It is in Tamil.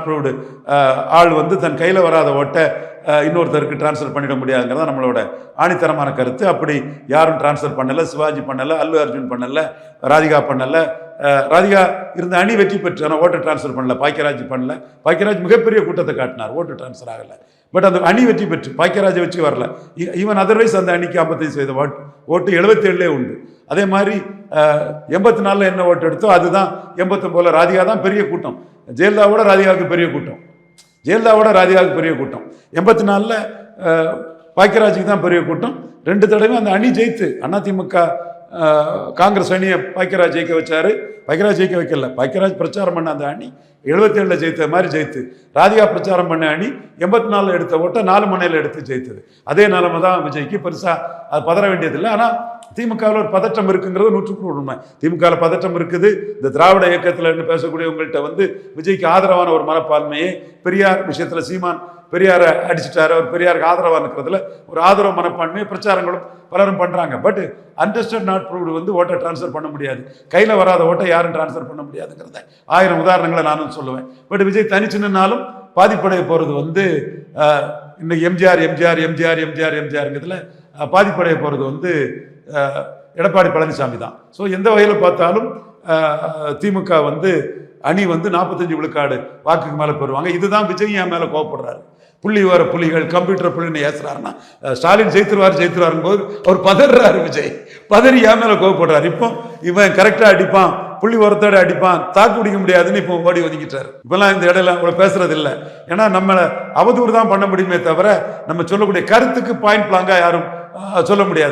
ப்ரூவ்டு ஆள் வந்து தன் கையில் வராத ஓட்டை இன்னொருத்தருக்கு டிரான்ஸ்ஃபர் பண்ணிட முடியாதுங்கிறதா நம்மளோட ஆணித்தரமான கருத்து. அப்படி யாரும் டிரான்ஸ்ஃபர் பண்ணலை. சிவாஜி பண்ணலை, அல்லு அர்ஜுன் பண்ணலை, ராதிகா பண்ணலை. ராதிகா இருந்த அணி வெற்றி பெற்று, ஆனால் ஓட்டை டிரான்ஸ்ஃபர் பண்ணல. பாக்கியராஜ் பண்ணல. பாக்கியராஜ் மிகப்பெரிய கூட்டத்தை காட்டினார், ஓட்டு டிரான்ஸ்ஃபர் ஆகலை. பட் அந்த அணி வெற்றி பெற்று பாக்கியராஜை வச்சு வரல. ஈவன் அதர்வைஸ் அந்த அணிக்கு 55% ஓட்டு 77 உண்டு. அதே மாதிரி 84 என்ன ஓட்டு எடுத்தோ அதுதான் 89 ராதிகா தான் பெரிய கூட்டம். ஜெயலலிதாவோட ராதிகாவுக்கு பெரிய கூட்டம். 84 பாக்கியராஜுக்கு தான் பெரிய கூட்டம். 2 தடவை அந்த அணி ஜெயித்து, அதிமுக காங்கிரஸ் அணியை பாக்கியராஜ் ஜெயிக்க வச்சாரு. பாக்கியராஜ் ஜெயிக்க வைக்கல, பாக்கியராஜ் பிரச்சாரம் பண்ண அந்த அணி 77 ஜெயித்த மாதிரி ஜெயித்து, ராதிகா பிரச்சாரம் பண்ண அணி 84 எடுத்த ஓட்டை 4 முனையில் எடுத்து ஜெயித்தது. அதே நிலைமை தான் விஜய்க்கு. பெருசா அது பதற வேண்டியதில்லை. ஆனால் திமுகவில் ஒரு பதற்றம் இருக்குங்கிறது 100% உண்மை. திமுகவில் பதற்றம் இருக்குது. இந்த திராவிட இயக்கத்தில் பேசக்கூடியவங்கள்ட்ட வந்து விஜய்க்கு ஆதரவான ஒரு மனப்பான்மையே, பெரியார் விஷயத்தில் சீமான் பெரியாரை அடிச்சுட்டாரு, அவர் பெரியாருக்கு ஆதரவாக இருக்கிறதுல ஒரு ஆதரவு மனப்பான்மையை பிரச்சாரங்களும் பலரும் பண்ணுறாங்க. பட் அன்டெஸ்டட் நாட் ப்ரூவ்டு வந்து ஓட்டை டிரான்ஸ்ஃபர் பண்ண முடியாது. கையில் வராத ஓட்டை யாரும் டிரான்ஸ்ஃபர் பண்ண முடியாதுங்கிறத 1000 உதாரணங்களை நானும் சொல்லுவேன். பட் விஜய் தனிச்சு நின்னாலும் பாதிப்படைய போகிறது வந்து இன்னைக்கு எம்ஜிஆர்ங்கிறதுல பாதிப்படைய போகிறது வந்து எடப்பாடி பழனிசாமி தான். ஸோ எந்த வகையில் பார்த்தாலும் திமுக வந்து அணி வந்து 45 விழுக்காடு வாக்குக்கு மேலே பெறுவாங்க. இதுதான் விஜய் என் மேலே கோவப்படுறாரு. புலிகள் கம்ப்யூட்டர் புள்ளின்னு ஏசுறாருன்னா ஸ்டாலின் ஜெயித்துருவாருங்க போது அவர் பதறாரு. விஜய் பதறி என் மேலே கோவப்படுறாரு. இப்போ இவன் கரெக்டாக அடிப்பான், புள்ளி ஒருத்தோட அடிப்பான், தாக்கு பிடிக்க முடியாதுன்னு இப்போ ஓடி ஒதுக்கிட்டாரு. இப்பெல்லாம் இந்த இடையில அவங்கள பேசுறது இல்லை. ஏன்னா நம்மளை அவதூறு தான் பண்ண முடியுமே தவிர நம்ம சொல்லக்கூடிய கருத்துக்கு பாயிண்ட் பிளாங்கா யாரும் சொல்ல முடியாது.